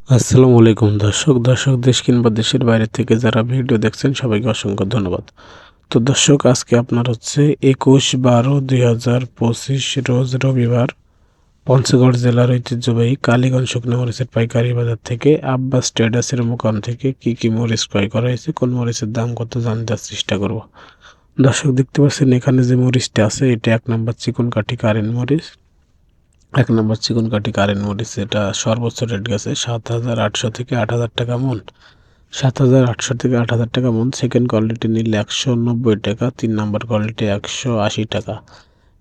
আসসালামু আলাইকুম দর্শক দেশ কিংবা দেশের বাইরে থেকে যারা ভিডিও দেখছেন সবাইকে অসংখ্য ধন্যবাদ। তো দর্শক আজকে আপনার হচ্ছে 21/12/2025 রোজ রবিবার পঞ্চগড় জেলার ঐতিহ্যবাহী কালীগঞ্জ শুকনো মরিচের পাইকারি বাজার থেকে আব্বাস ট্রেডার্সের মোকাম থেকে কি মরিচ ক্রয় করা হয়েছে, কোন মরিচের দাম কত জানতে চেষ্টা করব। দর্শক দেখতে পাচ্ছেন এখানে যে মরিচটা আছে এটা 1 নম্বর চিকন কাঠি কারেন্ট মরিচ। 1 নম্বর চিকন কাঠি কারেন্ট মরিচ, এটা সর্বোচ্চ রেট গেছে 7,800 থেকে 8,000 টাকা মন। 7,800 থেকে 8,000 টাকা মন। সেকেন্ড কোয়ালিটি নিলে 190 টাকা, 3 নম্বর কোয়ালিটি 180 টাকা,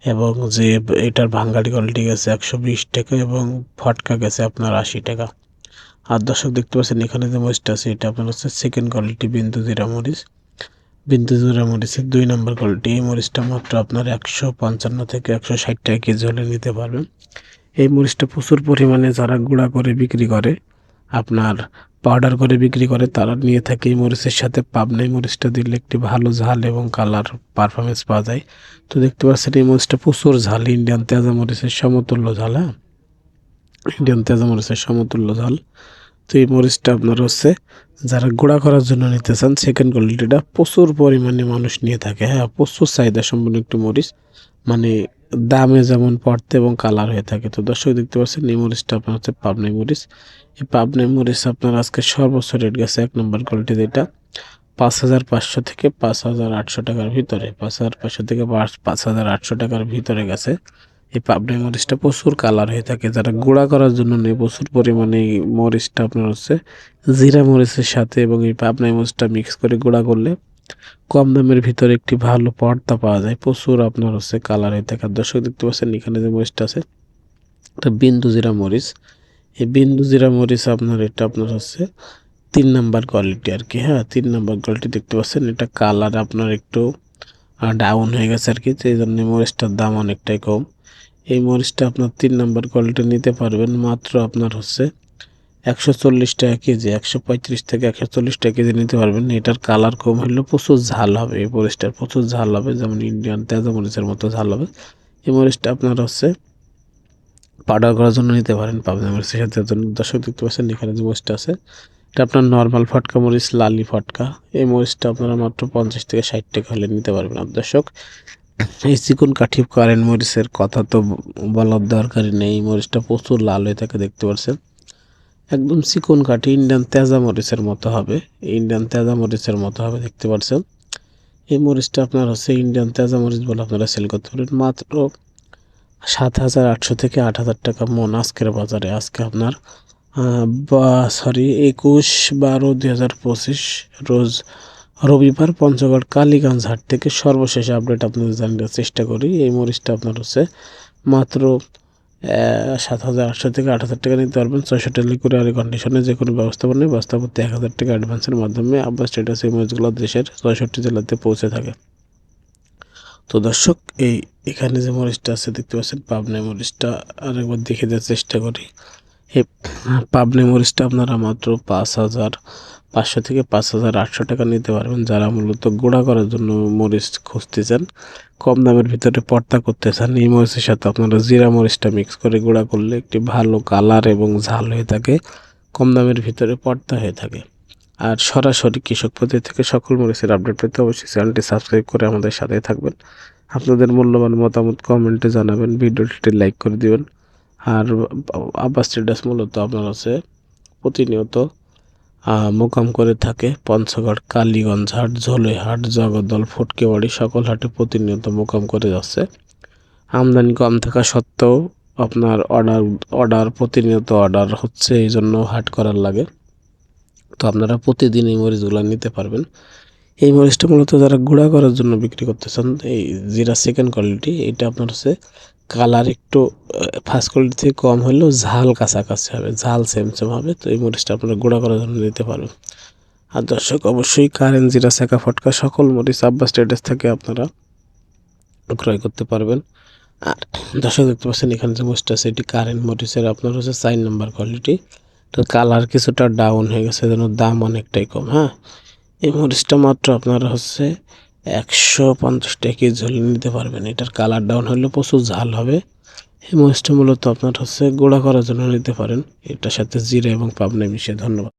এবং যে এটার ভাঙ্গাড়ি কোয়ালিটি গেছে 120 টাকা, এবং ফটকা গেছে আপনার 80 টাকা। আর দর্শক দেখতে পাচ্ছেন এখানে যে মরিচটা আছে এটা আপনার হচ্ছে সেকেন্ড কোয়ালিটি বিন্দু জিরা মরিচ। বিন্দু জিরা মরিচের 2 নম্বর কোয়ালিটি। এই মরিচটা মাত্র আপনার 155 থেকে 160 টাকা কেজি হলে নিতে পারবেন। এই মরিচটা প্রচুর পরিমাণে যারা গুঁড়া করে বিক্রি করে, আপনার পাউডার করে বিক্রি করে, তারা নিয়ে থাকে এই মরিচের সাথে পাবনাই মরিচটা দিলে একটি ভালো ঝাল এবং কালার পারফরমেন্স পাওয়া যায়। তো দেখতে পাচ্ছেন এই মরিচটা প্রচুর ঝাল, ইন্ডিয়ান তেজা মরিচের সমতুল্য ঝাল। হ্যাঁ, ইন্ডিয়ান তেজা মরিচের সমতুল্য ঝাল। তো এই মরিচটা আপনার হচ্ছে যারা গুঁড়া করার জন্য নিতে চান, সেকেন্ড কোয়ালিটিটা প্রচুর পরিমাণে মানুষ নিয়ে থাকে। হ্যাঁ, প্রচুর চাহিদা সম্পন্ন একটি মরিচ, মানে দামে যেমন পড়তে এবং কালার হয়ে থাকে। তো দর্শক দেখতে পাচ্ছেন এই মরিচটা আপনার হচ্ছে পাবনাই মরিচ। এই পাবনাই মরিচ আপনার আজকে সর্বোচ্চ রেট গেছে 1 নম্বর কোয়ালিটি যেটা 5,500 থেকে 5,800 টাকার ভিতরে। 5,500 থেকে 5,800 টাকার ভিতরে গেছে। এই পাবনাই মরিচটা প্রচুর কালার হয়ে থাকে, যারা গুঁড়া করার জন্য নেই প্রচুর পরিমাণে এই মরিচটা আপনার হচ্ছে জিরা মরিচের সাথে এবং এই পাবনাই মরিচটা মিক্স করে গুঁড়া করলে কম দামের ভিতরে একটি ভালো পর্দা পাওয়া যায়। প্রচুর আপনার হচ্ছে কালার হয়ে থাকে। দর্শক দেখতে পাচ্ছেন এখানে যে মরিচটা আছে এটা বিন্দু জিরা মরিচ। এই বিন্দু জিরা মরিচ আপনার এটা আপনার হচ্ছে 3 নম্বর কোয়ালিটি আর কি। হ্যাঁ, 3 নম্বর কোয়ালিটি দেখতে পাচ্ছেন, এটা কালার আপনার একটু ডাউন হয়ে গেছে আর কি, এই জন্য মরিচটার দাম অনেকটাই কম। এই মরিচটা আপনার 3 নম্বর কোয়ালিটি নিতে পারবেন মাত্র আপনার হচ্ছে 140 টাকা কেজি, 135 থেকে 140 টাকা কেজি নিতে পারবেন। এটার কালার কম হলেও প্রচুর ঝাল হবে, এই মরিচটার প্রচুর ঝাল হবে, যেমন ইন্ডিয়ান তেজা মরিচের মতো ঝাল হবে। এই মরিচটা আপনার হচ্ছে পাউডার করার জন্য নিতে পারেন পাবনা মরিচের সাথে। দর্শক দেখতে পাচ্ছেন এখানে যে মরিচটা আছে এটা আপনার নর্মাল ফটকা মরিচ, লালি ফটকা। এই মরিচটা আপনারা মাত্র 50 থেকে 60 টাকা হলে নিতে পারবেন। আর দর্শক এই চিকন কাঠি কারেন্ট মরিচের কথা তো বলার দরকারই নেই, এই মরিচটা প্রচুর লাল হয়ে থাকে দেখতে পাচ্ছেন, একদম চিকন কাঠি ইন্ডিয়ান তেজা মরিচের মতো হবে। ইন্ডিয়ান তেজা মরিচের মতো হবে দেখতে পাচ্ছেন। এই মরিচটা আপনার হচ্ছে ইন্ডিয়ান তেজা মরিচ বলে আপনারা সেল করতে পারেন মাত্র 7,800 থেকে 8,000 টাকা মন আজকের বাজারে। আজকে আপনার 21/12/2025 রোজ রবিবার পঞ্চগড় কালীগঞ্জ হাট থেকে সর্বশেষ আপডেট আপনাদের জানার চেষ্টা করি। এই মরিচটা আপনার হচ্ছে মাত্র 7,800 থেকে 8,000 টাকা নিতে পারবেন। 64 কুরিয়ার কন্ডিশনে যে কোনো ব্যবস্থাপনায় ব্যবস্থা করতে 1,000 টাকা অ্যাডভান্সের মাধ্যমে আব্বাস ট্রেডার্স এই মরিচগুলো দেশের 64 জেলাতে পৌঁছে থাকে। তো দর্শক এখানে যে মরিচটা আছে দেখতে পাচ্ছেন পাবনাই মরিচটা আরেকবার দেখে দেওয়ার চেষ্টা করি। এই পাবনাই মরিচটা আপনারা মাত্র 5,500 থেকে 5,800 টাকা নিতে পারবেন, যারা মূলত গুঁড়া করার জন্য মরিচ খুঁজতেছেন, কম দামের ভিতরে পর্দা করতে চান। এই মরিচের সাথে আপনারা জিরা মরিচটা মিক্স করে গুঁড়া করলে একটি ভালো কালার এবং ঝাল হয়ে থাকে, কম দামের ভিতরে পর্দা হয়ে থাকে। আর সরাসরি কৃষকপতি থেকে সকল মরিচের আপডেট পেতে অবশ্যই চ্যানেলটি সাবস্ক্রাইব করে আমাদের সাথে থাকবেন। আপনাদের মূল্যবান মতামত কমেন্টে জানাবেন, ভিডিওটি লাইক করে দিবেন। আর আব্বাস ট্রেডার্স মূলত আপনার হচ্ছে প্রতিনিয়ত মোকাম করে থাকে পঞ্চগড় কালীগঞ্জ হাট, ঝোলই হাট, জগদ্দল, ফুটকেবাড়ি সকল হাটে প্রতিনিয়ত মোকাম করে যাচ্ছে। আমদানি কম থাকা সত্ত্বেও আপনার অর্ডার প্রতিনিয়ত অর্ডার হচ্ছে, এই জন্য হাট করার লাগে। তো আপনারা প্রতিদিন এই মরিচগুলো নিতে পারবেন। এই মরিচটা মূলত যারা গুঁড়া করার জন্য বিক্রি করতেছেন, এই জিরা সেকেন্ড কোয়ালিটি, এটা আপনার হচ্ছে কালার একটু ফার্স্ট কোয়ালিটি থেকে কম হলেও ঝাল কাছাকাছি হবে, ঝাল সেম হবে। তো এই মরিচটা আপনারা গুঁড়া করার জন্য নিতে পারবেন। আর দর্শক অবশ্যই কারেন্ট জিরা সেকা ফটকা সকল মরিচ আব্বাস ট্রেডার্স থেকে আপনারা ক্রয় করতে পারবেন। আর দর্শক দেখতে পাচ্ছেন এখানে যে মরিচটা আছে এটি কারেন্ট মরিচের আপনার হচ্ছে 4 নম্বর কোয়ালিটি। তো কালার কিছুটা ডাউন হয়ে গেছে, যেন দাম অনেকটাই কম। হ্যাঁ, এই মরিচটা মাত্র আপনারা হচ্ছে 150 টাকা কেজি হলে নিতে পারবেন। এটার কালার ডাউন হলে প্রচুর ঝাল হবে এই মরিচটা মূলত আপনার হচ্ছে গুঁড়া করার জন্য নিতে পারেন। এটার সাথে জিরা এবং পাবনা মিশিয়ে। ধন্যবাদ।